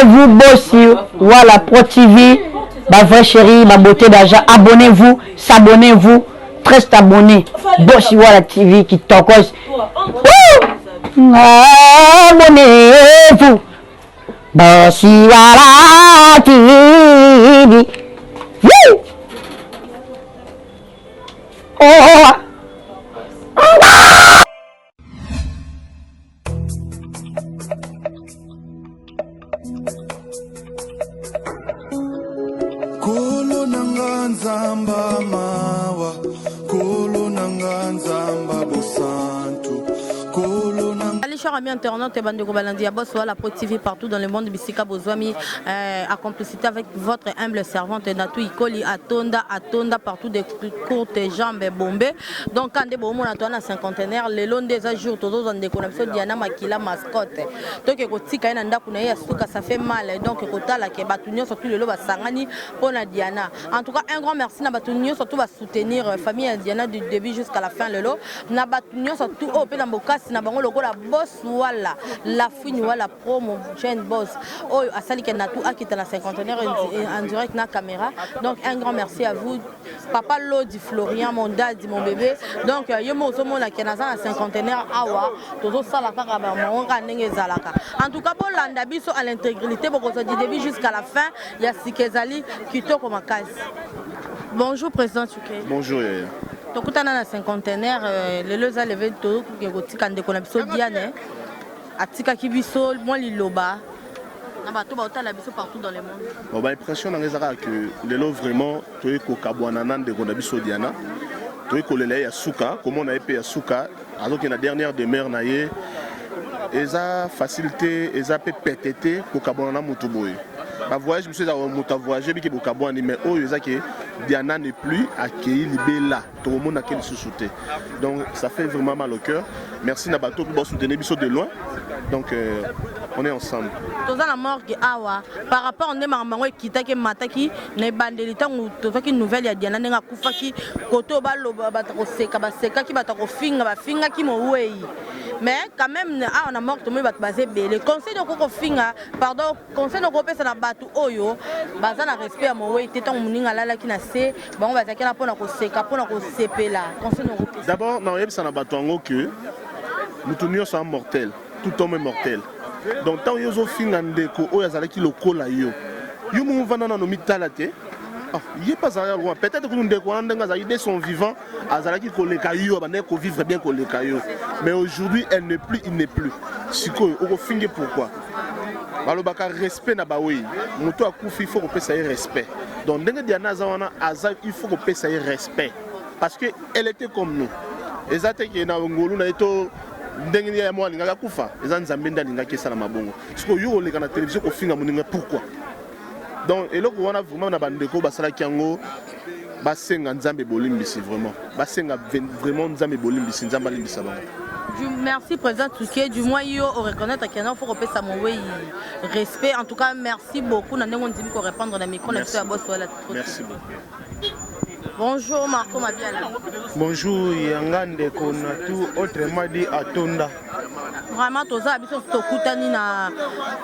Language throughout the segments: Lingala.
abonnez-vous, Bossi, voilà, Pro TV, ma vraie chérie, ma beauté d'argent, abonnez-vous, s'abonnez-vous, reste abonné, Bossi, voilà, TV qui t'encose. Abonnez-vous, Bossi, voilà, TV. Oh. Kolo nanga nzamba mawa, kolo nanga nzamba bosantu, kolo nanga. Allez, chers amis internautes et bande Balandi, Boss, voilà, Pro TV partout dans le monde, Bissika Bozwami, en complicité avec votre humble servante Natou Ikoli, Atonda, partout des courtes jambes bombées. Donc, quand des bons à la cinquantenaire, les longs des jours, tous les ans de connexion, Diana Makila mascotte. Donc, Kotika et Nanda Kunaya Suka, ça fait mal. Donc, Kota la Kebatunio, surtout le Loba Sangani, pour Diana. En tout cas, un grand merci Nabatunio, surtout va soutenir famille Diana du début jusqu'à la fin. Le lot, Nabatunio, surtout au Pénambokas, Nabango, le la boss, voilà, la fouine, voilà, promo, jeune boss. Oh, à Salik Natou, à qui est la cinquantenaire en direct na caméra. Donc, un grand merci à vous. Papa Lodi Florian, mon dad, mon bébé. Donc, yo mo so mona kenaza na cinquantenaire awa, tozo salaka ka ba mo ngane zalaka. En tout cas, pour landa biso à l'intégrité, pour du début jusqu'à la fin, il y a Sikezali Kitoko Makasi. Bonjour président Tchouké. Bonjour Yaya. Donc, on a un cinquantenaire, les deux a levé tout, qui est Diane, Atika Kibiso, moi Liloba. Partout dans le monde. Bon, bah, l'impression dans les que les lots vraiment, tu es Kokabouananan de Gonabiso Diana, tu es Kolele Yasuka, comme on a épé Yasuka, alors que la dernière demeure naïe, ils ont facilité, ils ont pétété Kokabouananan Moutouboui. Ma voyage, je suis à voyager, mais Diana n'est plus accueillie, libérée là. Tout le monde a qu'elle se soutient. Donc ça fait vraiment mal au cœur. Merci Nabato pour soutenir Bisso de loin. Donc on est ensemble. Dans la morgue, par rapport à Nemarmango qui t'a que Mataki, les bandelita ou tout ça qui nouvelle ya Diana n'a Koufaki, Koto Balo Batroseka, Baseka qui Batakofinga, Finga qui m'oué. Mais quand même, on a mort tout le monde basé le conseil de Koko Finga, pardon, conseil de Kopé ça n'a battu Oyo, basé na respect à mon way, téton mouninga là qui n'a sé, bon on va dire qu'il a pour na Koseka, pour na Kosepe là, conseil de Kopé. D'abord, dans le ça n'a battu en que nous tous sommes mortels, tout homme est mortel. Donc tant que Finga ndeko Oyo azalaki loko la yo, yo mou vana na no mitalate. Il n'est pas loin. Peut-être que nous dès son vivant, Azalaki Kolekayo, vivre bien Kolekayo. Mais aujourd'hui, elle n'est plus, il n'est plus. Pourquoi? Balobaka respect na baoui. Moto akufi il faut qu'on paye ça respect. Donc dès que Diana Zawana Azal, il faut qu'on paye ça respect. Parce que elle était comme nous. Ezate qui na ngolu na eto ndenge ya moi linga kufa. Ezan zambenda linga kesa na mabongo. Parce que yo le kana télévision ko finga moninga pourquoi? Donc, et là, on a vraiment un bandeko, basala kiango, basenga nzambe bolimbisi vraiment, basenga vraiment nzambe bolimbisi, nzamba limbisa bango. Merci président Touké, du moins il faut reconnaître qu'il faut repérer ça mon respect. En tout cas, merci beaucoup. Nous avons dit qu'on répondre à micro. Merci beaucoup. Bonjour Marco Mabiala. Bonjour Yangande Konatu, autrement dit Atonda. Vraiment, tous les gens qui sont na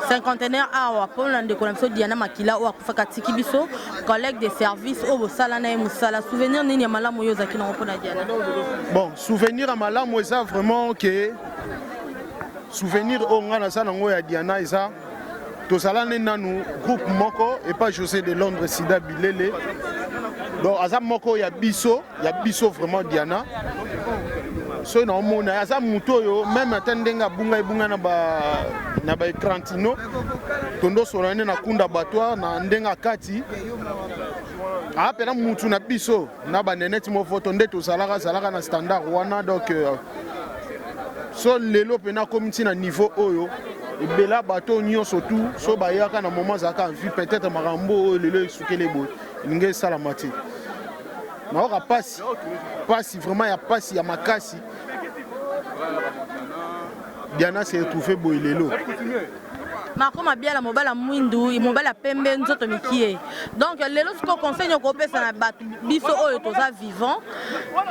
cinquantenaire à pour la connexion Diana Makila ou à Kufakati Kibiso, collègue de services au Salana et Moussala. Souvenir ni Yamala Moyoza qui n'ont pas Diana. Bon, souvenir à Malam Moyoza vraiment que souvenir au Ngana à Diana Isa. Tous les nanou groupe Moko et pas José de Londres Sida Bilele. Donc Azam Moko il y a Bisso vraiment Diana. So na mona Azam Muto yo même atendenga bunga na ba écrantino. Tondo solane na kunda batwa na ndenga kati. Apena mutu na Bisso na ba neneti mo photo ndeto salaka na standard wana donc so lelo pena community na niveau oyo. Et bela bateau nyon surtout so bayaka na moment zaka vie peut-être marambo lelo sukele boy ngé salamati na ora passe vraiment ya passe ya makasi Diana s'est retrouvé boy lelo Marco Mabiala mobala mwindu mobala pembe nzoto mikie donc lelo ce qu'on conseille ko pesa na batu biso oyo toza vivant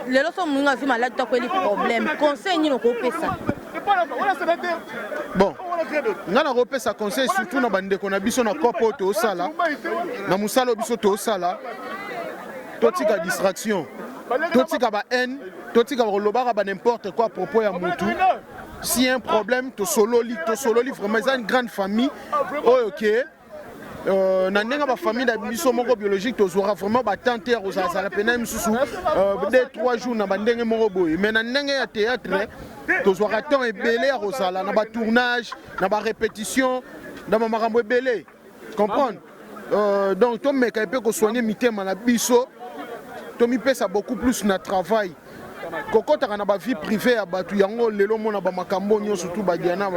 lelo so munga vi malade to ko li problème conseil ni ko pesa Bon, nga na repesa conseil surtout na bandeko na biso na kopo to sala na musala biso to sala totika distraction totika ba haine totika ba lobaka ba n'importe quoi à propos ya mutu. Si y a un problème to sololi vraiment c'est une grande famille. OK. Na ndenge ba famille da biso moko biologique to zora vraiment ba tante ya rosa sala pena msusu 2-3 jours na bandenge moko boye mais na ndenge ya théâtre to zora temps ebele ya rosala na ba tournage na ba répétition na ba makambo ebele comprendre donc to meka peut ko soigner mitema na biso to mi pesa beaucoup plus na travail kokota na ba vie privée ya batu yango lelo mona ba makambo nyo surtout ba diana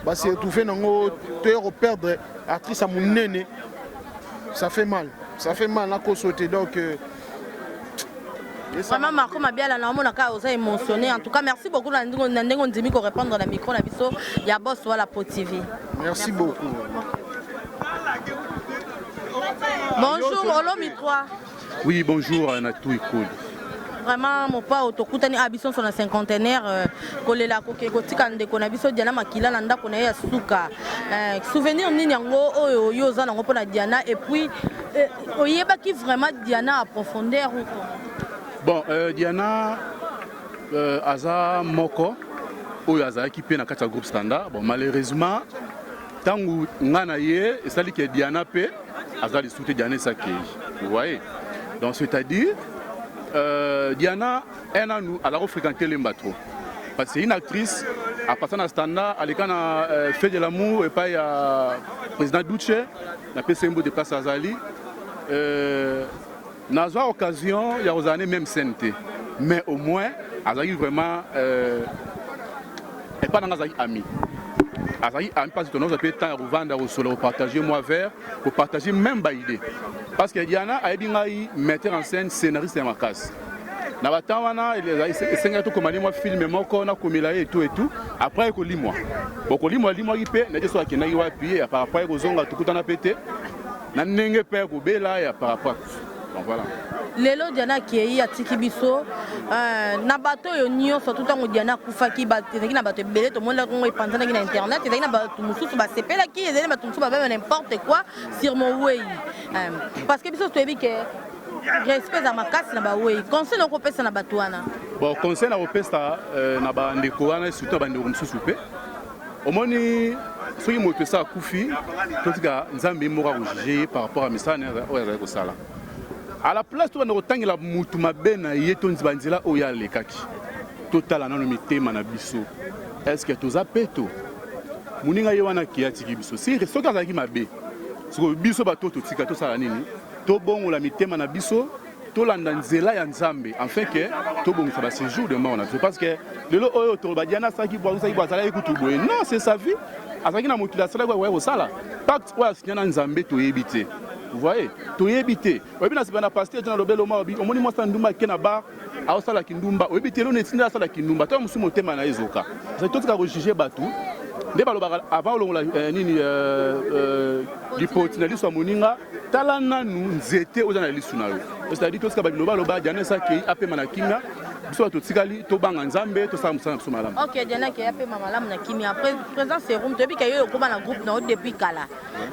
ba se étouffer nango te perdre actrice à mon nene, ça fait mal à cause sauter donc vraiment Marco Mabiala na mona ka osa émotionné en tout cas merci beaucoup na ndenge ndimi ko répondre na micro na biso ya boss wala Po TV. Merci beaucoup. Bonjour Olomi 3. Oui, bonjour Natou Ikoli. Vraiment mon pa otokutani abison sur la cinquantenaire kolela kotika ndeko na biso Diana Makila na ndako na ya suka souvenir nini yango oyo yoza nango pona Diana et puis oyeba ki vraiment Diana à profondeur ou bon Diana aza moko oyo aza ki pe na kati ya groupe standard bon malheureusement tangu ngana ye esali ke Diana pe aza li soute Diana sakei vous voyez donc c'est-à-dire Diana, elle a fréquenté les bateaux. Parce que c'est une actrice, à partir d'un standard, elle a fait de l'amour et pas le président Duce, la PCMO de Place Azali. Dans une occasion, il y a aux années même sainteté. Mais au moins, elle a eu vraiment. Elle n'est pas dans les amis. Azali ami parce que nous avons temps à revendre au solo, partager moi vers, pour partager même pas idée. Parce que Diana a été metteur en scène, scénariste de ma casse. Na batawana les senga to komani moi film moko na komila et tout. Après ko limwa. Boko limwa ipe na jeso akina yi wapi par rapport ko zonga tukutana pété. Na ndenge pe ko bela ya par rapport. Donc voilà. Lelo Diana qui a tiki biso na bato yo nyonso tout temps Diana kufaki bateki na bato belé to monde ko epanda na internet et na bato mususu ba sepela ki ezeli bato mususu ba n'importe quoi sur mon way parce que biso to ebi que respect za makasi na ba way conseil no ko pesa na bato wana bon conseil na ko pesa na ba ndeko wana surtout ba ndeko mususu pe omoni soki moto sa kufi totika nzambe moko ko juger par rapport à misana oya ko sala. À la place tu vas nous retangler la mutuma bena yeto nzibanzela oya lekaki total na no mitema na biso est-ce que toza peto muninga yewana kiati kibiso si soka za ki mabe siko biso bato to tika to sala nini to bongo la mitema na biso to landa nzela ya nzambe enfin que to bongo ça va séjour de mort parce que lelo oyo to badiana saki bo saki bazala ekutuboye non c'est sa vie azaki na mokila sala kwa wa sala pacte wa sinyana nzambe to yebite. Vous voyez, tout est habité. Oui, bien, c'est pas pasteur dans le bel homme. Au moins, moi, c'est Ndumba qui n'a pas à Osala Kindumba. Oui, bien, on est signé à Osala Kindumba. Toi, monsieur, mon thème à Ezoka. C'est tout ce qu'on a jugé Batou. Avant, on a l'hypothèse sur Moninga. Talana nous étions aux analystes. C'est-à-dire tout ce qu'on a dit, Diana Saki, Apé Manakinga. Biso to tikali to banga nzambe to sala musala malam. OK, Diana qui a fait malam na kimi après présent sérum depuis que yo ko na groupe na depuis kala.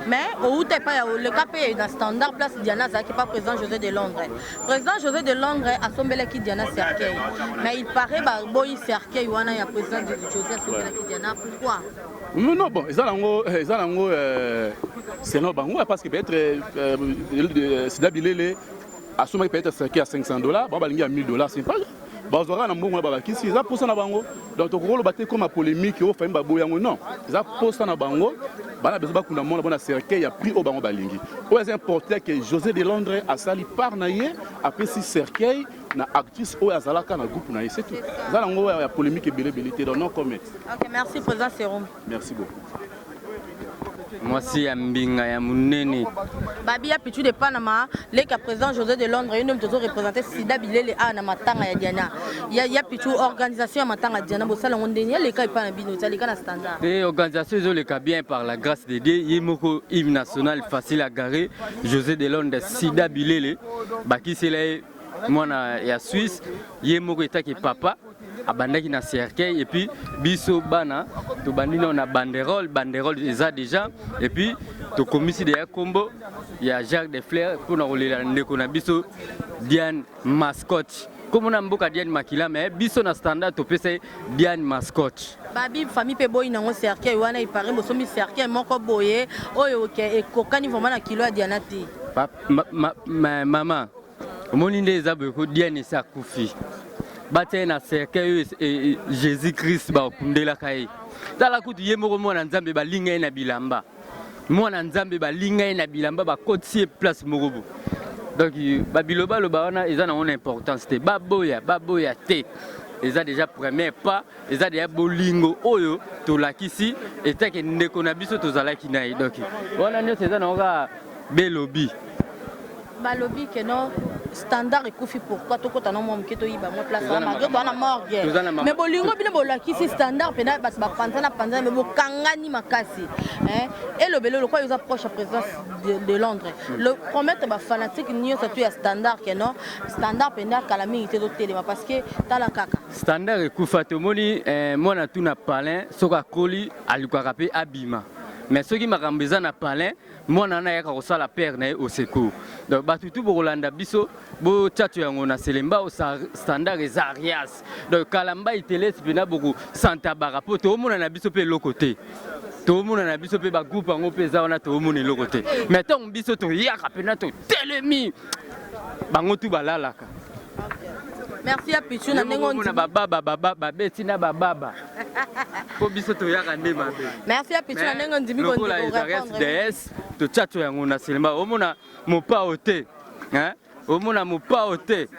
Mais au te pas le capé dans standard place Diana ça qui pas président José de Londres. Président José de Londres a sombela ki Diana Cercueil. Mais il paraît ba boy Cercueil wana ya président José sombela ki Diana pourquoi? Non bon, ezango c'est non bango parce que peut-être c'est d'abilele à somme peut-être Cercueil à $500, bon balingi à $1000, c'est pas bazora na mbongo ba kisi za posa na bango donc to ko lo baté comme polémique au fa mbabo yango non za posa na bango bana bezo ba kuna mona bona Cercueil a pris au bango balingi o est important que José de Londres a sali par naie après si Cercueil na actrice o azalaka na groupe na c'est tout za nango ya polémique belé donc non comment. OK, merci président Serum. Merci beaucoup. Moi si ambinga ya munene babia pichu de Panama le ka président José de Londres une toujours représenter Sida Bilele a na matanga ya Diana ya pichu organisation ya matanga Diana bo sala ngondeni le ka ipana bino tali kana standard et organisation zo le ka bien par la grâce de Dieu yemoko hymne national facile à garer José de Londres Sida Bilele baki c'est là mwana ya Suisse yemoko etaki papa abandaki na cercueil et puis biso bana to bandina on a banderole eza déjà et puis to komisi de kombo ya Jacques de Fleurs pour na rolela ndeko na biso Diane mascotte comme on a mboka Diane makila mais biso na standard to pese Diane mascotte babi famille pe boy nango cercueil wana ipare bosomi cercueil moko boye oyo ke ekokani vraiment na kilo ya Diana te maman omoni nde eza boye Diane esa kufi batie na cercueil Jésus Christ ba kundela kai tala kutu ye moko mwana nzambe balinga na bilamba mwana nzambe balinga na bilamba ba kotie place moko donc babiloba loba wana eza na une importance te baboya te eza déjà premier pas eza déjà bolingo oyo tolakisi etake ndeko na biso tozalaki na ye donc wana nyonso eza na belobi balobi que non standard ekufi pourquoi tokota na mwa mketo yiba mwa place malgré bana morgue mais bolingo bino bolakisi standard pena bas ba panzana mais bokangani makasi hein et le belo quoi ils approche à présence de Londres le promettre ba fanatique nyo ça tu standard que non standard pena kala mingi te télé parce que tala kaka standard ekufa to moni mona tuna palin soka koli alikuwa pe abima mais ceux qui m'arambeza na palin mwana na yaka kosala père na au secours donc batutu bolanda biso bo tchatu yango na selemba au standard ezarias donc kalamba iteles pena beaucoup santa barapo to mona na biso pe lokote to mona na biso pe ba groupe yango peza wana to mona lokote mais ton biso to yaka pena to telemi bango tu balalaka. Merci à Pichu na nengo na baba betina baba ko biso to yaka nde mabe. Merci à Pichu na nengo ndimi ko répondre DS to tchato yango na selema omona mopa ote hein omona mopa ote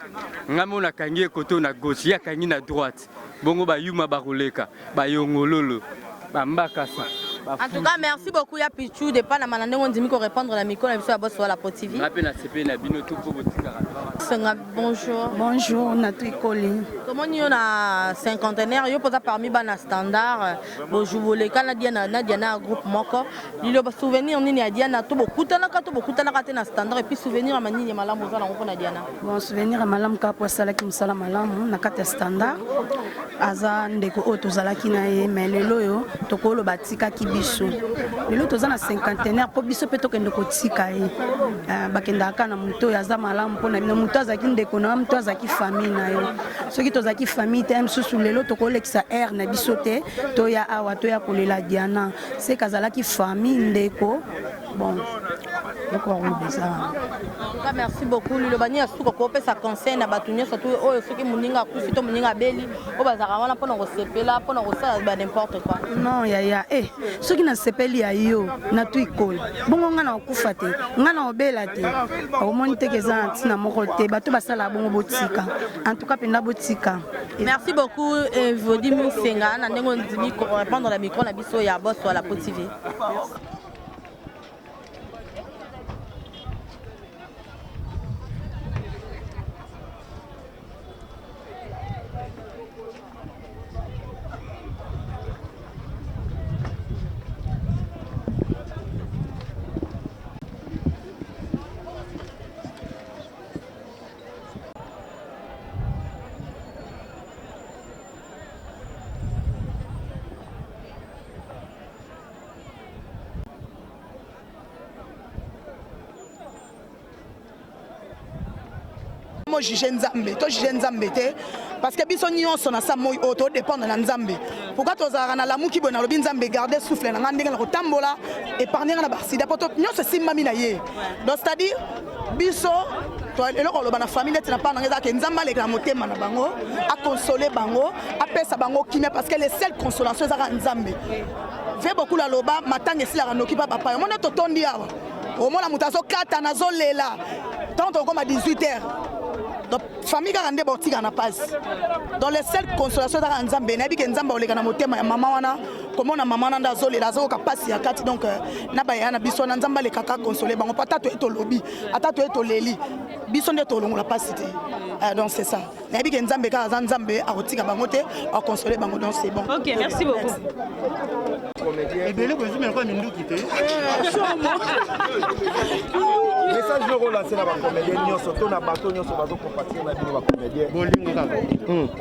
ngamona kangi koto na gauche ya kangi na droite bongo ba yuma ba roleka ba yongololo ba mbakasa. En tout cas, merci beaucoup ya Pichu de pas na manandengo ndimi ko répondre na micro na biso ya boss wala Pot TV. Ngape na CP na bino tout pour votre caractère. Bonjour. Bonjour, Nathalie Colin. Comment y a cinquantenaire yo posa parmi bana standard bonjour les Canadiens na Diana groupe moko. Lilo ba souvenir nini ya Diana to bokutana ka te na standard et puis souvenir manini malamu za na ngoko na Diana. Bon souvenir malamu ka po sala ki musala malamu na kata standard. Aza ndeko o to zalaki na ye mais lelo yo to ko lo batika ki biso lelo toza na cinquantenaire po biso pe tokende kotika ye bakendaka na moto ya za malamu mpona bino moto azaki ndeko na moto azaki famille na yo soki tozaki famille te msusu lelo tokolekisa air na biso te toya awa toya kolela Diana se kazalaki famille ndeko bon merci beaucoup Lilo bani asuka ko pesa conseil na batunya surtout oyo soki muninga kufito muninga beli o bazaka wana pona ko sepela pona ko sala ba n'importe quoi non ya soki na sepeli ya yo na tu ikol bongo ngana okufa te ngana obela te o moni te keza ntina moko te bato basala bongo botika en tout cas penda botika. Merci beaucoup Vodimir Senga na ndengo ndimi ko répondre la micro na biso ya boss wala Pot TV. Moi juger Nzambe, to juger Nzambe te parce que biso nyonso na sa moyi auto dépendre na Nzambe. Pourquoi tozara na lamu ki bona lobi Nzambe garder souffle na ndenge na kotambola épargner na basida poto nyonso simami na ye. Donc c'est-à-dire biso to eloko loba na famille net na pa na ke Nzamba le na motema na bango a consoler bango a pesa bango kimia parce que les seules consolations za Nzambe. Fait beaucoup la loba matanga sila noki pa papa. Mona to tondi awa. Au moins la mutazo kata na zolela. Tant comme à 18h. Donc famille garande botika na passe. Dans les seules consolations za Nzambe na bi ke Nzamba oleka na motema ya mama wana comment na mama nanda zolela zo ka passe ya kati donc na ba yana biso na Nzamba le kaka consoler bango patato eto lobi atato eto leli biso nde to longola passe te. Donc c'est ça. Na bi ke Nzambe ka za Nzambe a kotika bango te a consoler bango donc c'est bon. OK, merci beaucoup. Et bien le résumé quoi mindu quitté. Mais message nous relancer na ba comédien nyonso to na bato nyonso bazo compatir na bino ba comédien bolingo kaka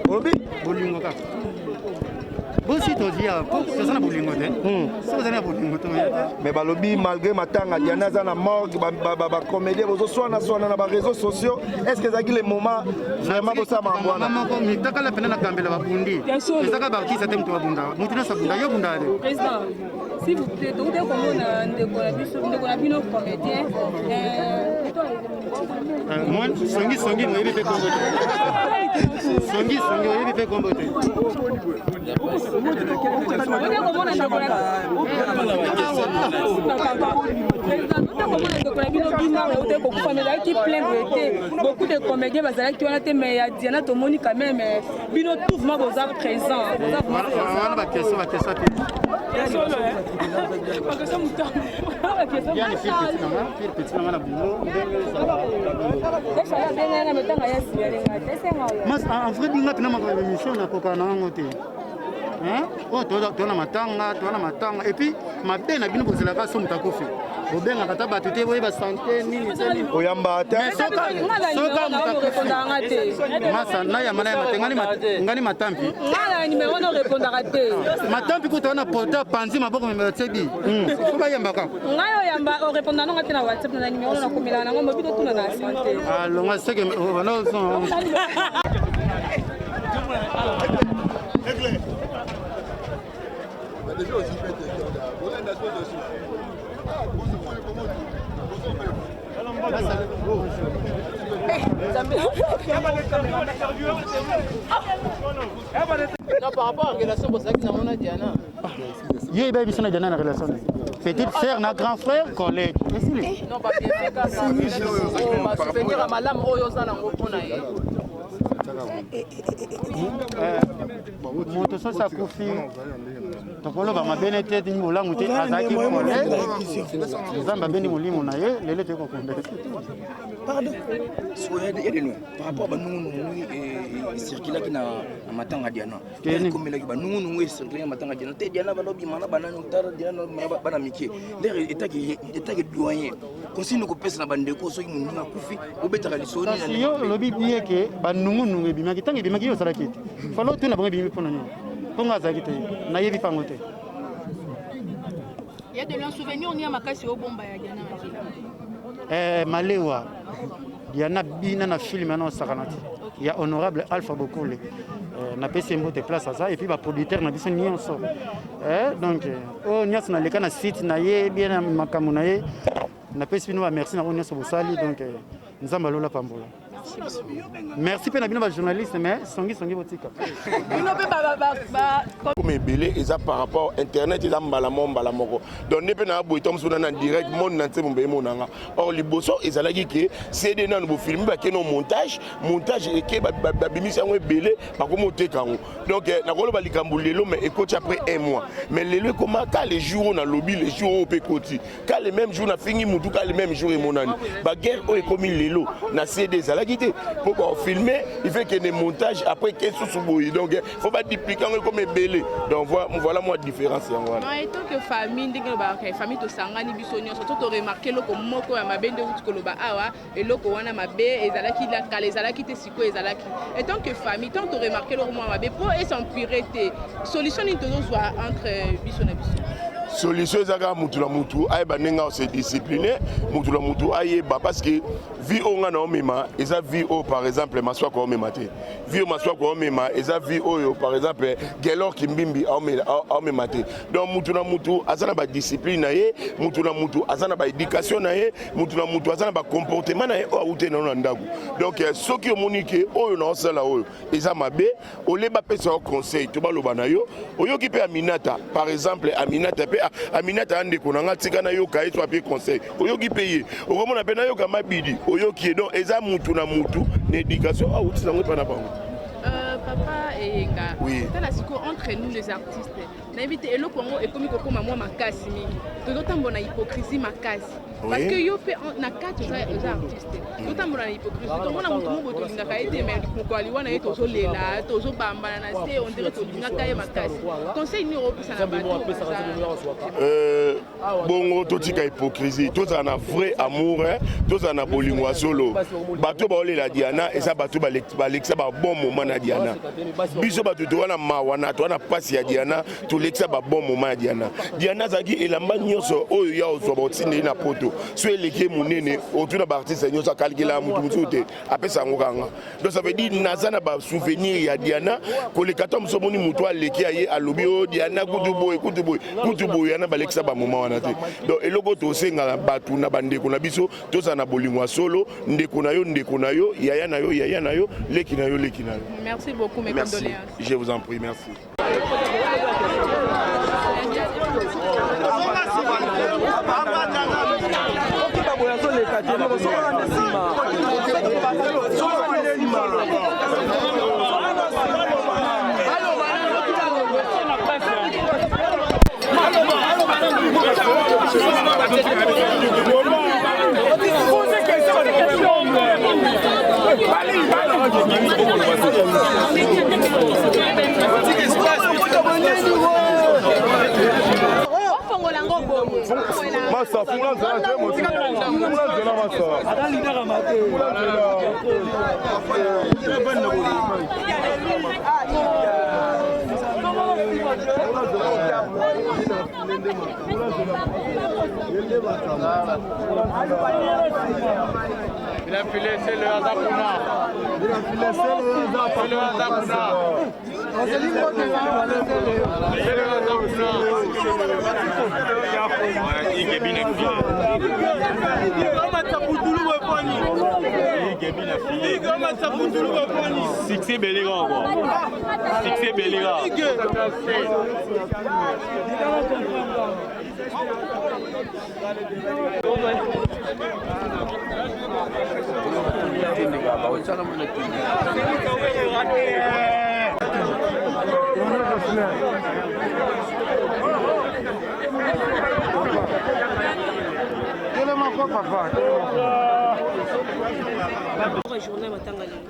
obi bolingo kaka bosi to dia ça na bolingo te ça na bolingo to mais balobi malgré matanga Diana za na morgue ba comédien bozo swana na ba réseaux sociaux est-ce que zaki les moments vraiment bosa mangwana maman ko mi takala pena na kambela ba bundi ezaka ba kisa te mtu wa bunda mutu na sabunda yo bunda de président s'il vous plaît donc comme on ndeko na bino comédien moi songi no yebi pe kombo songi no yebi pe kombo te beaucoup de comédiens bazalaki wana te mais ya Diana tomoni quand même bino tout vraiment boza présent wana ba question en vrai dinga pina ma émission na koka na ngote oh tona matanga et puis ma bena bino bozela ka so mutakofi obenga kata batu te boye ba santé nini oyamba ta soka répondanga te masa na ya mana ngani matampi ngala numéro no répondanga te matampi ko tona pota panzi maboko me tsebi ko ba yamba ka ngayo yamba o répondanga ngate na WhatsApp na numéro na komela na ngombo bito tuna na santé alonga seke ono son déjà aussi fait non, par rapport à la relation, c'est ça que nous avons Diana. Il y a une Diana na relation. Petite sœur, na grand frère, collègue. Non, pas bien fait ça. On va souvenir à madame Oyosa na ngopona ye. Moto sasa kufi tokoloba mabene te ni molangu te azaki collègue nzamba beni molimo na ye lele te ko kombe pardon par rapport à nous circuler qui na matanga Diana comme la ba nous circuler matanga Diana te Diana balobi mana banana utara Diana bana miki ndere etaki doyen kosino ko pesa na bandeko so muninga kufi obetaka lisoni na yo lobi bien ke banungu ebimaki tangi ebimaki yo salaki falo tuna bango ebimi pona nini ponga azaki te na yebi pango te il y a de souvenir ni makasi o bomba ya Diana malewa Diana bina na film na sakanati ya honorable Alpha Bokole na pesi mbote place à ça et puis ba producteur na biso nyonso donc o nyas na leka na site na ye bien makamu na ye na pesi bino ba merci na nyonso bosali donc nzamba lola pambola merci pe na bino ba journaliste mais songi botika bino pe comme belé eza par rapport internet eza mbala moko donc ne pe na boitom sona na direct monde na ntembo be monanga or liboso ezalaki ke CD na no film ba ke no montage et ke ba bimisi yango belé ba ko moteka ngo donc na ko ba likambu lelo mais ekoti après un mois mais lelo comment ka les jours na lobby les jours au pekoti ka les mêmes jours na fingi mutu ka les mêmes jours et monani ba guerre o ekomi lelo na CD ezalaki pour filmer il fait que des montages après qu'est-ce que donc il faut pas dupliquer comme belé donc voilà moi différence voilà et tant que famille ndenge ba famille to sangani biso nyonso to remarquer loko moko ya mabende uti koloba awa et loko wana mabe ezalaki la kala ezalaki te siko ezalaki et tant que famille tant to remarquer loko mabe pour et s'empirer solution ni tozo soit entre biso na biso solution ezaka mutu na mutu ayeba ndenge se discipliner mutu na mutu ayeba parce que vie onga na omema eza vie o par exemple maswa ko omema te vie o maswa ko omema eza vie oyo par exemple gelor kimbimbi omema te donc mutu na mutu azana ba discipline na ye mutu na mutu azana ba éducation na ye mutu na mutu azana ba comportement na ye o ute na ndaku donc soki omonike oyo na osala oyo eza mabe oleba pesa conseil to baloba na yo oyoki pe Aminata par exemple Aminata pe Aminata ande konanga tika na yo ka etwa pe conseil oyoki payer okomona pe na yo ka mabidi oyoki donc eza mutu na mutu na éducation a uti nango pa na bango papa et nga oui tala siko entre nous les artistes n'invite et le Congo et comme Coco maman makasi mingi d'autant bon hypocrisie makasi parce que yo pe na quatre aux artistes d'autant bon hypocrisie tout le monde mutu moto lingaka ete mais ko ali wana ete ozo lela tozo bambana na se on dirait to lingaka ye makasi conseil ni opesa na bato bongo totika hypocrisie tous en a vrai amour tous en a bolingo solo bato ba olela Diana et ça bato ba lexa ba bon moment na Diana biso bato to wana mawana to wana pasi ya Diana to lexa ba bon moment ya Diana Diana zaki elamba nyonso oyo ya ozo botinde na poto so eleke munene otuna ba artiste nyonso kalkila mutu te apesa ngokanga donc ça veut dire nazana ba souvenir ya Diana ko le katom so moni mutu aleki aye alobi o Diana kutuboy yana ba lexa ba moment wana te donc eloko to senga bato na bandeko na biso to za na bolingo solo ndeko na yo yaya na yo leki na yo. Merci beaucoup mes merci. Condoléances. Je vous en prie, merci. Massa, il a filé, c'est le Hazapuna. Succès Béléga encore. Succès Béléga.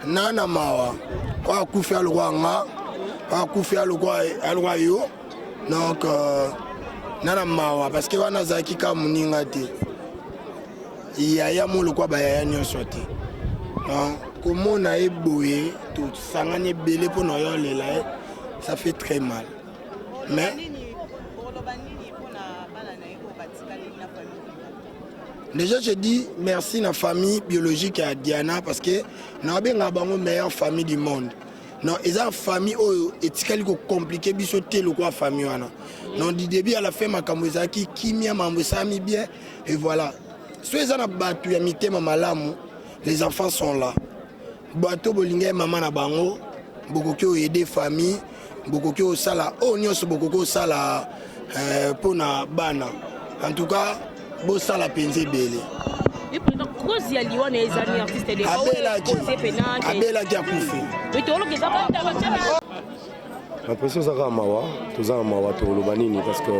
Nana mawa kwa kufia lwanga kwa kufia lwa yo donc nana mawa parce que wana zaki ka muninga te yaya mo lokwa ba yaya nyonso te donc komona eboye to sangane belé pour no yo lela ça fait très mal mais déjà je dis merci à la famille biologique à Diana parce que nous avons la meilleure famille du monde. Non, ils ont une famille qui est compliquée, biso te le quoi famille wana. Non, du début à la fin ma kamozaki kimia mamosami bien et voilà. Ceux qui ont battu ya mité mamalamu, les enfants sont là. Bato bolinga maman na bango, beaucoup qui aider famille, beaucoup qui au sala, nyonso beaucoup qui au sala pour na bana. En tout cas bosala penze belé et pourtant cause ya liwana les amis artistes de abelaki akufi l'impression zaka mawa toza mawa toloba nini parce que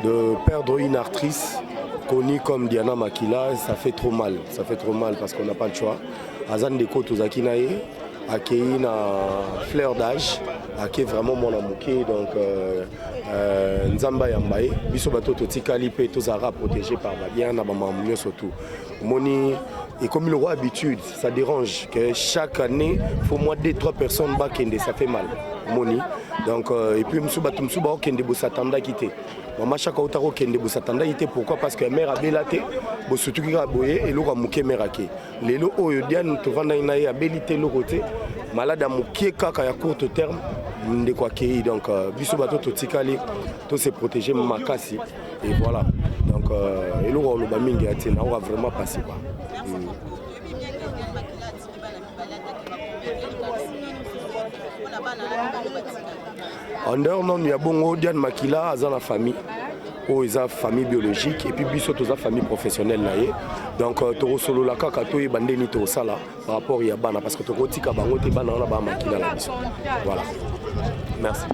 de perdre une actrice connue comme Diana Makila ça fait trop mal parce qu'on n'a pas le choix azan deko tozaki na ye akei na fleur d'âge ake vraiment mon amoké donc nzamba yambaye biso bato totikali pe tozara protégé par babien na bamamulio surtout moni et comme le roi habitude ça dérange que chaque année faut moins 2-3 personnes bakende ça fait mal moni donc et puis msuba tumsuba okende bosatanda kité mama chaque autre okende bosatanda kité pourquoi parce que mère a belaté bo surtout ki boye et lo amuké mère ake lelo oyo diane to vanda ina ya belité lo côté malade amuké kaka ya court terme ndeko akei donc biso bato totikali to se protéger makasi et voilà donc eloko oloba mingi atina on va vraiment passer quoi. En dehors non il y a bongo Diane Makila aza na famille o eza famille biologique et puis biso toza famille professionnelle na ye donc toro solo la kaka to e bandeni to sala par rapport ya bana parce que to kotika bango te bana na ba Makila la biso voilà merci.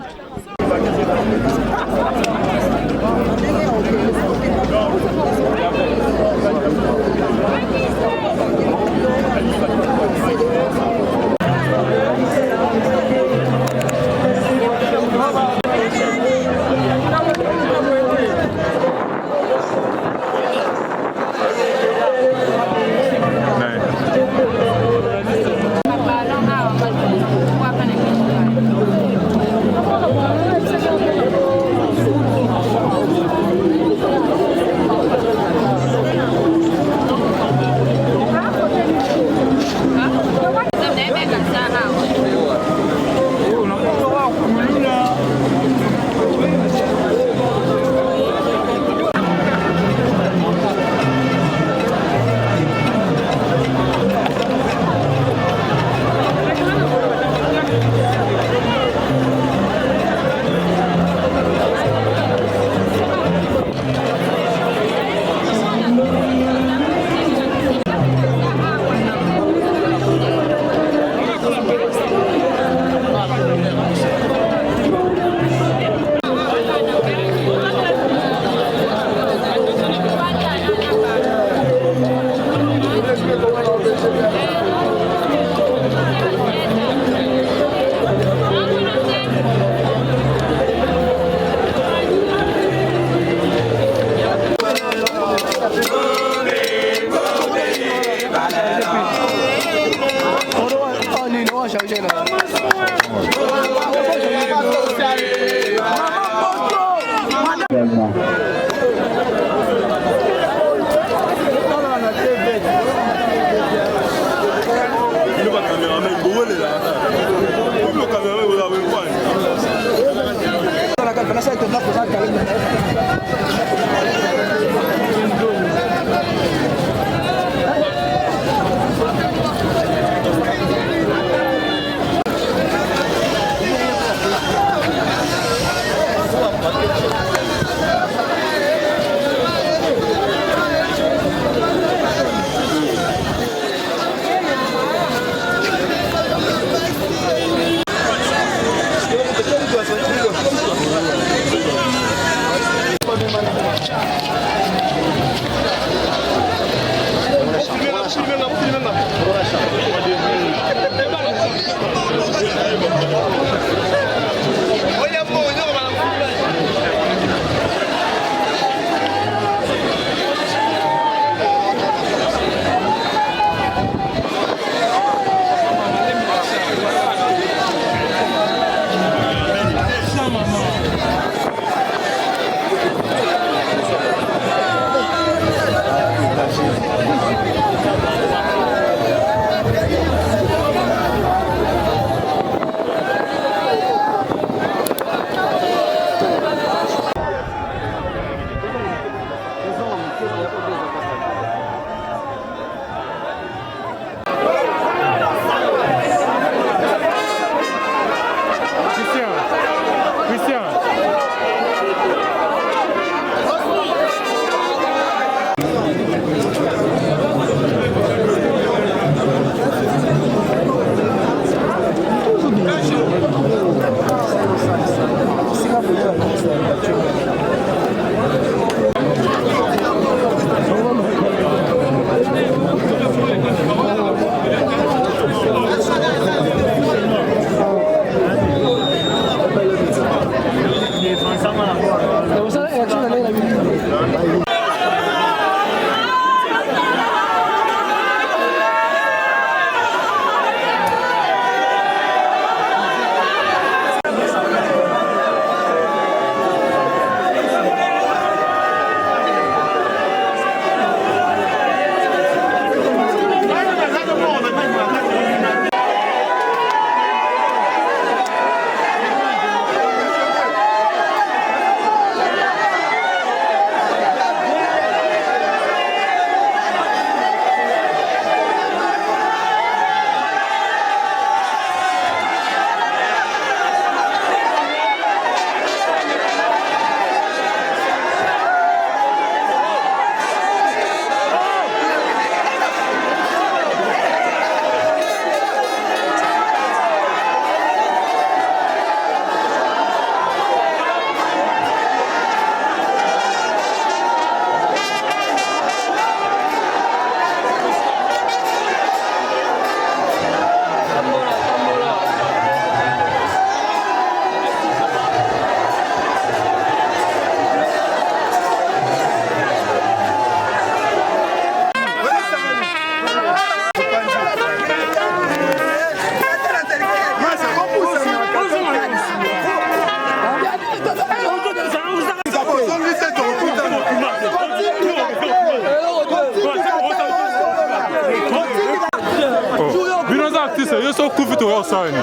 so kufi to yosani.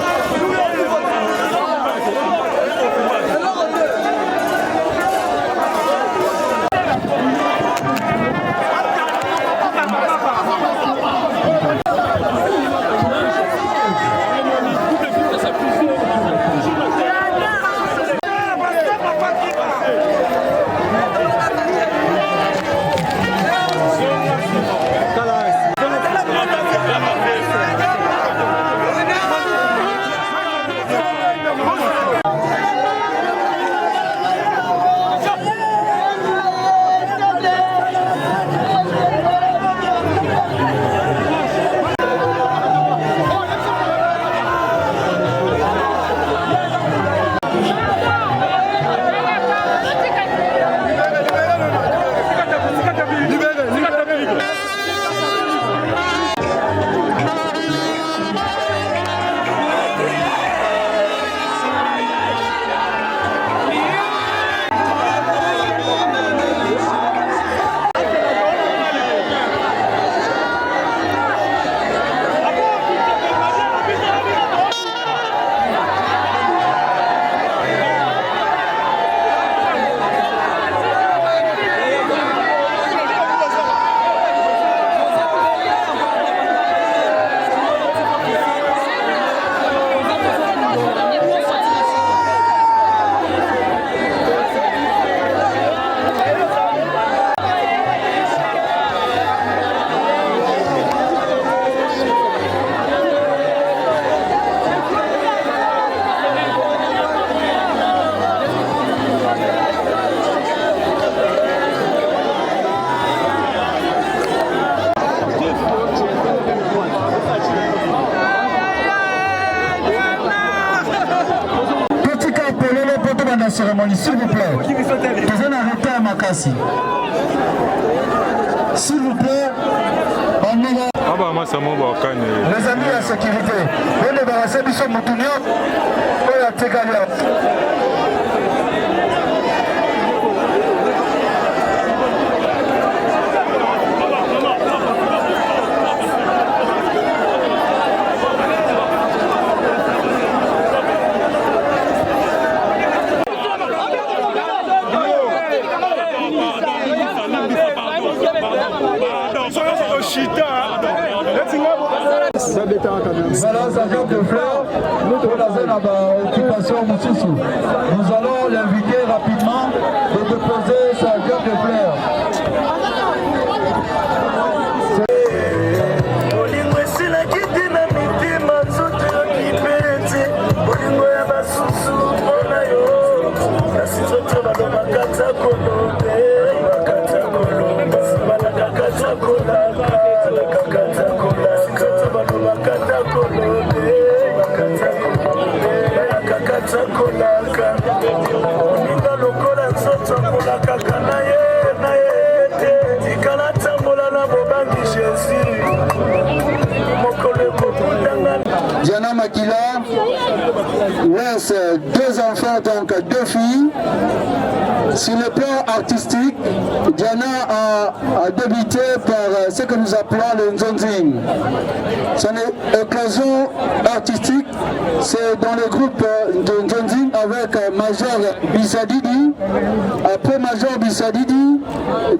Cérémonie, s'il vous plaît. Vous en arrêtez à Makassi. S'il vous plaît, on est là. Les amis à sécurité, vous débarrassez du son Moutounio, ou la Tegalia. Voilà, Sergent de Fleur, nous sommes dans l'occupation Moussissou. Nous allons l'inviter rapidement de déposer Sergent de Fleur. Diana Makila laisse 2 enfants, donc 2 filles. Sur le plan artistique, Diana a débuté par ce que nous appelons le Nzonzing. Son éclosion artistique, c'est dans le groupe de Nzonzing avec Major Bissadidi. Après Major Bissadidi,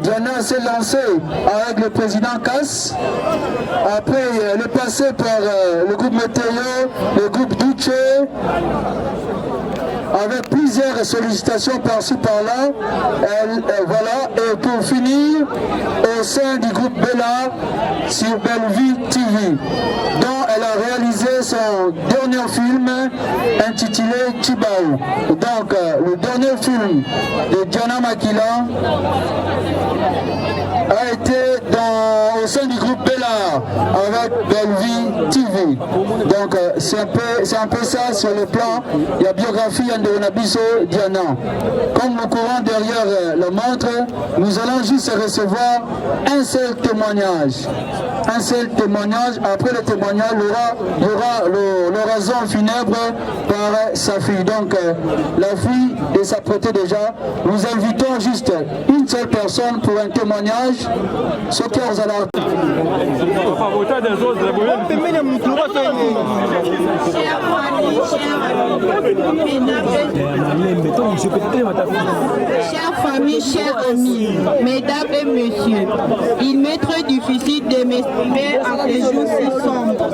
Diana s'est lancée avec le président Kass. Après, elle est passée par le groupe Météo, le groupe Duce, avec plusieurs sollicitations par-ci par-là. Voilà, et pour finir, au sein du groupe Bella sur Bellevue TV, dont elle a réalisé son dernier film intitulé Chibao. Donc, le dernier film de Diana Makila a été au sein du groupe Bella avec Bellevue TV. Donc c'est un peu ça sur le plan de la biographie de Nabiso Diana. Comme le courant derrière le montre, nous allons juste recevoir un seul témoignage. Un seul témoignage. Après le témoignage, il y aura l'oraison funèbre par sa fille. Donc la fille est s'apprêter déjà. Nous invitons juste une seule personne pour un témoignage. Ce que vous allez Chère famille, chers amis, mesdames et messieurs, il m'est très difficile de m'exprimer en ces jours si sombres.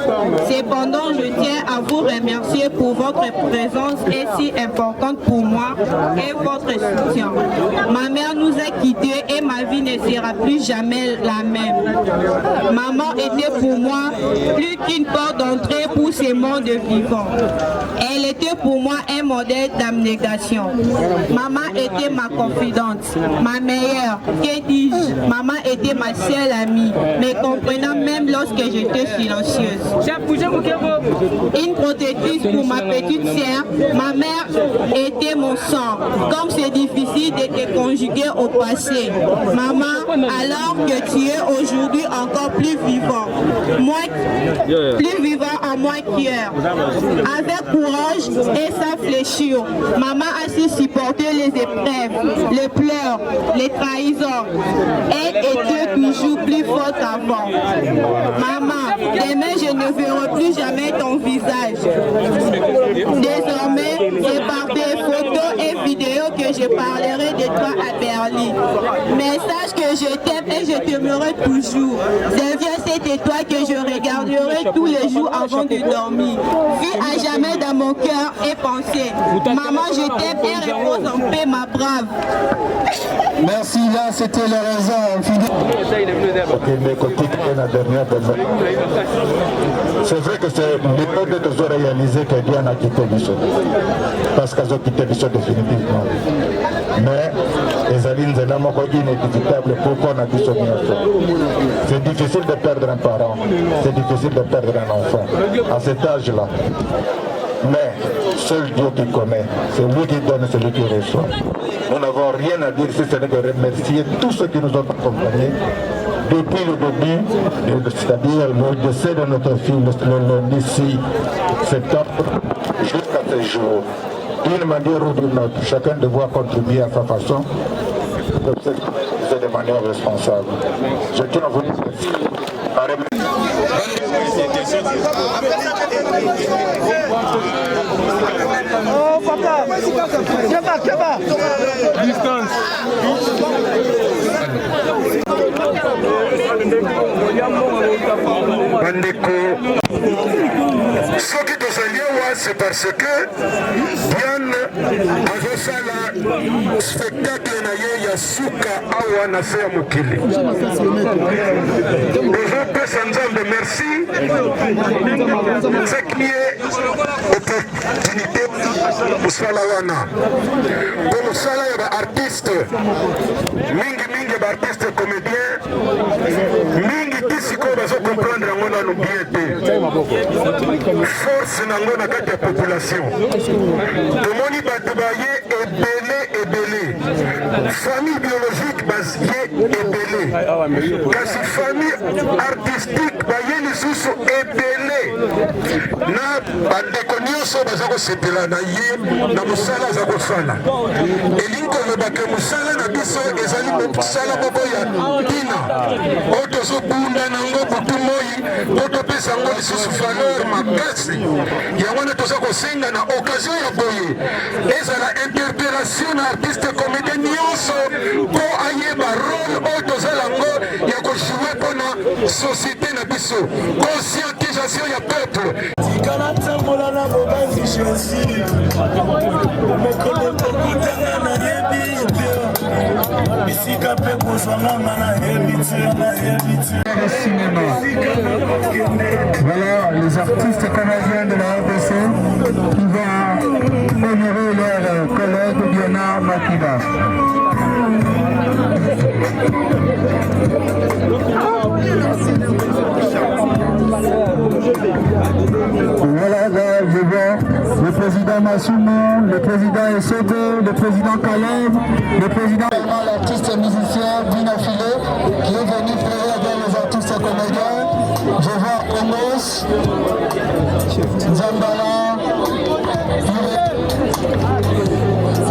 Cependant, je tiens à vous remercier pour votre présence et si importante pour moi et votre soutien. Ma mère nous a quittés et ma vie ne sera plus jamais la même. Maman était pour moi plus qu'une porte d'entrée pour ce monde vivant. Elle était pour moi un modèle d'abnégation. Maman était ma confidente, ma meilleure, que dis-je, maman était ma seule amie, me comprenant même lorsque j'étais silencieuse. Une protectrice pour ma petite sœur, ma mère était mon sang, comme c'est difficile de te conjuguer au passé. Maman, alors que tu es aujourd'hui encore plus vivant, plus vivant en moi qu'hier. Avec courage et sans fléchir, maman a su supporter les épreuves, les pleurs, les trahisons. Elle était toujours plus forte qu'avant. Maman, demain je ne verrai plus jamais ton visage. Désormais, c'est par des photos et vidéos que je parlerai de toi à Berlin. Mais sache que je t'aime et je t'aimerai toujours. Deviens cette étoile que je regarderai tous les jours avant de dormir. Vis à jamais dans mon cœur et pensée. Maman, je t'aime et repose en paix, ma brave. Merci, là c'était la raison. C'est vrai que c'est l'époque de toujours réaliser que Diana a quitté Bissot. Parce qu'elles ont quitté Bissot définitivement. Mais les alines c'est inévitable pourquoi on a Bissot. C'est difficile de perdre un parent. C'est difficile de perdre un enfant. À cet âge-là. Mais seul Dieu qui connaît, c'est lui qui donne, c'est lui qui reçoit. Nous n'avons rien à dire si ce n'est que remercier tous ceux qui nous ont accompagnés depuis le début, c'est-à-dire le décès de notre fille le lundi 6 septembre jusqu'à ce jour. D'une manière ou d'une autre, chacun devra contribuer à sa façon, c'est de manière responsable. Je tiens à vous remercier. Oh papa, Keba. Distance. Ce qui te saluent, c'est parce que Diane azosala spectacle na ye ya suka awa na se ya mokili. Tozopesa Nzambe merci ce qui est opportunité mosala wana po mosala ya baartiste mingi baartiste comédien mingi ti sikoyo bazocomprendre yango nano bien te force nango na kati ya population tomoni bato baye ebele famille biologique baye ebele kasi famille artistique baye lisusu ebele na bandeko nyonso baza kosepela na ye na mosala aza kosala elingi kolobaka mosala na biso ezali mosala moko ya ntina oyo tozobunda nango butu moi po topesa yango lisusu valeur makasi yango nde toza kosenga na occasion ya boye ezala interpellation na artiste comédien nyonso mpo ayeba role oyo tozala yango ya kojoue mpona société na biso conscientisation ya peuple tikala tambola na bobanzi jésus mokolo kokutanga na yebi te bisika mpe kozwanganga na yebi te Voilà les artistes canadiens de la RDC qui vont honorer leur collègue Diana Makila. Voilà, là, je vois le président Massoumou, le président Essogo, le président Kaleb, le président... L'artiste musicien Dino Filé, qui est venu frère avec les artistes comédiens. Je vois Omos, Zambala,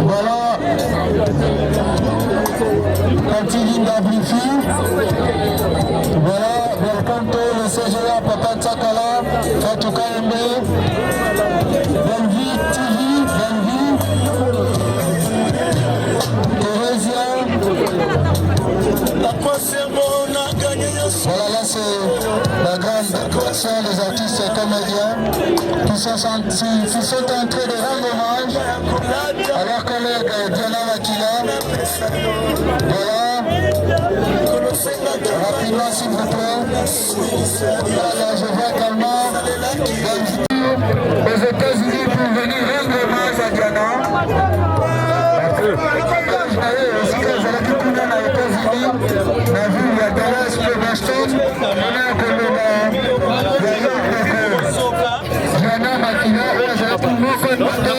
voilà, Kantilinda Blifi, voilà. Voilà, là c'est la grande soeur des artistes et comédiens qui sont en train de rendre hommage à leur collègue Diana Makila. Voilà. Rapidement s'il vous plaît. Voilà, je vois également aux États-Unis pour venir rendre hommage à Diana. Na ville ya Dallas pe Boston, Diana Makila azalaki moko te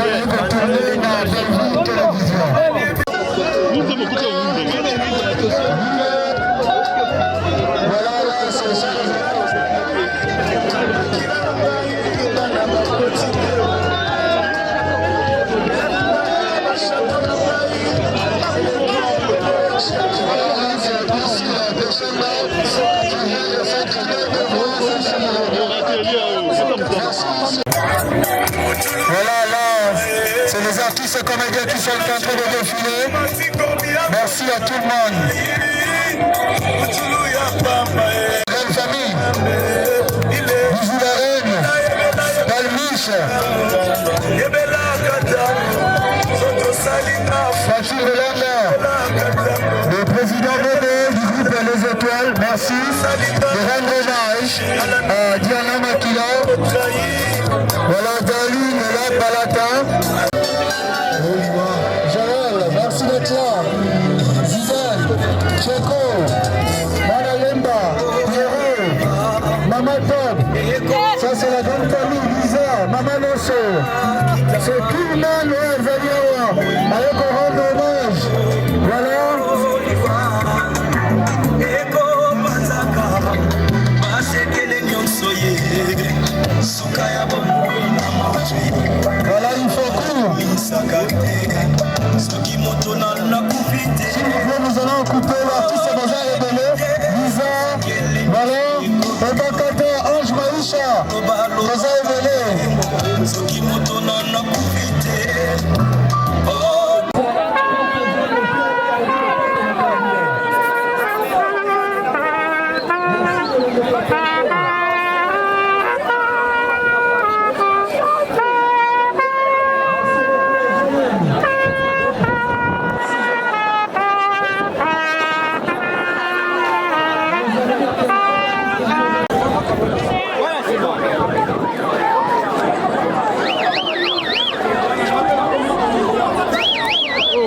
ayei kotourne na Belleville Télévision. Voilà, là, c'est ça. Voilà, là, c'est les artistes et comédiens qui sont en train de défiler. Merci à tout le monde. Belle famille. Bisous la reine. Palmiche. Fatih Belanda. Le président Bébé du groupe Les Étoiles. Merci de rendre hommage à Diana Makila. Voilà, Daline, là, Balata. Joël, merci d'être là. Zidane, Tcheko, Mala Lemba, Pierrot, Maman Bob. Ça, c'est la grande famille Lisa, Maman Nosso. C'est tout le monde, ouais, Zaniawa. Avec on rend hommage. Voilà. Voilà, il faut court. S'il vous plaît, nous allons couper l'artiste Baza Rebelle, Lisa, voilà, Ebakata, Ange Maïcha, Baza Rebelle.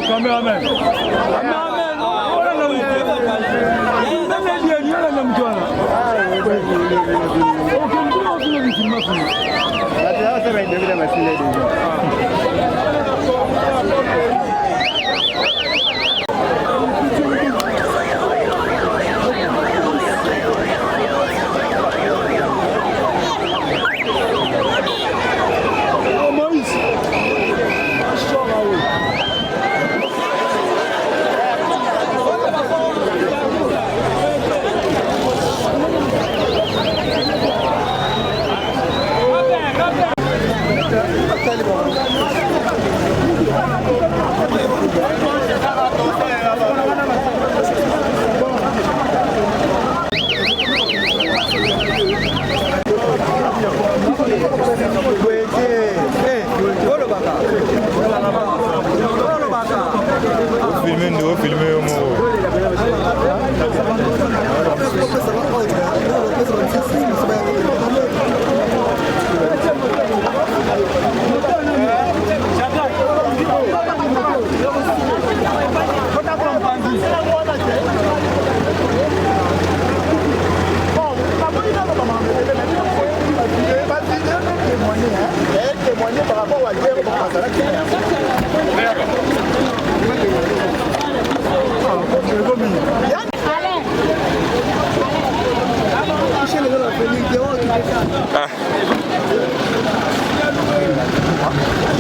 Cameraman.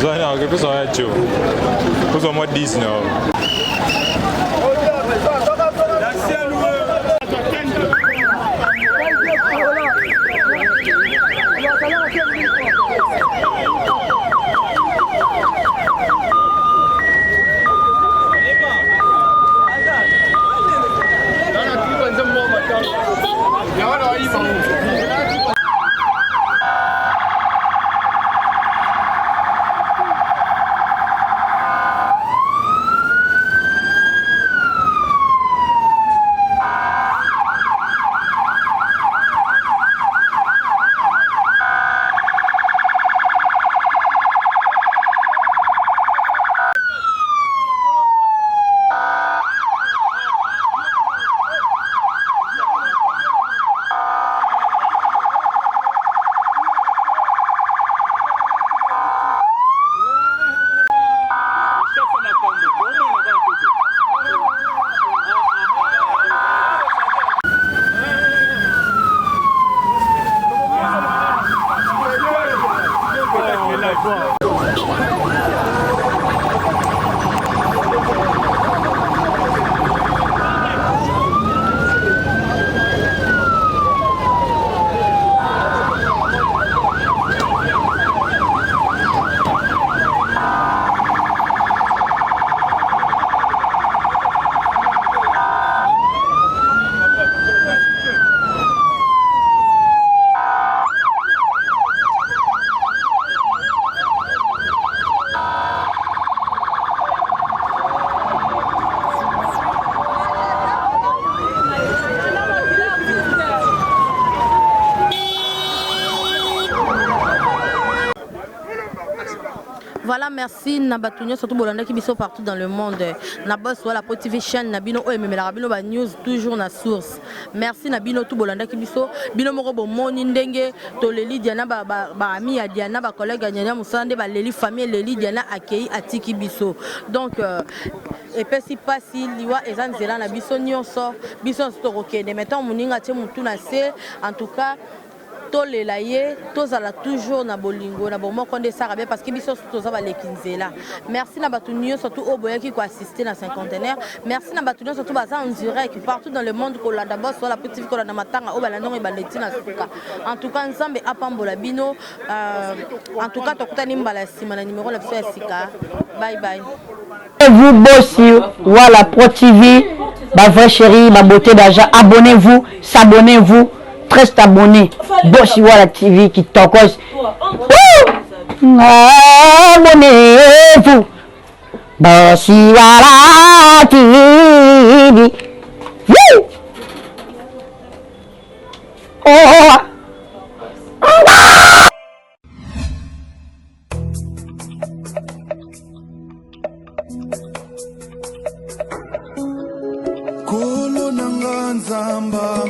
Zona, que pessoal é tio? Pessoal muito disso não. Voilà, merci Nabatunia, surtout Bolanda qui sont partout dans le monde. Nabos, voilà, pour TV chaîne, Nabino, mais la Rabino ba news toujours na source. Merci Nabino, tout Bolanda qui sont, Bino Morobo, Moni Ndenge, Toleli, Diana, ami à Diana, collègue à Diana Moussande, Leli, famille, Leli, Diana, accueilli à Tiki Bisso. Donc, et puis si pas si liwa et Zanzela, Nabiso Nyonso, Bison Storoke, de mettons Mouninga, Tchemoutuna, en tout cas. Les laïers, tous à la toujours na bolingo, na bon de Sarabé parce que biso tous à l'équinzela. Merci na batunio surtout au boya qui assisté dans cinquantenaire. Merci na batunio surtout baza en direct partout dans le monde qu'on l'a d'abord sur la petite qu'on a matanga au balano et baletina suka. En tout cas ensemble apambola bino en tout cas tokutani mbala sima na numéro la sika. Bye bye. Vous bossi voilà Pro TV, ma vraie chérie, ma beauté d'argent, abonnez-vous, s'abonnez-vous. Reste abonné, Bossi Wala TV qui t'encose. Abonnez-vous, Bossi Wala TV. Kolo nanga nzamba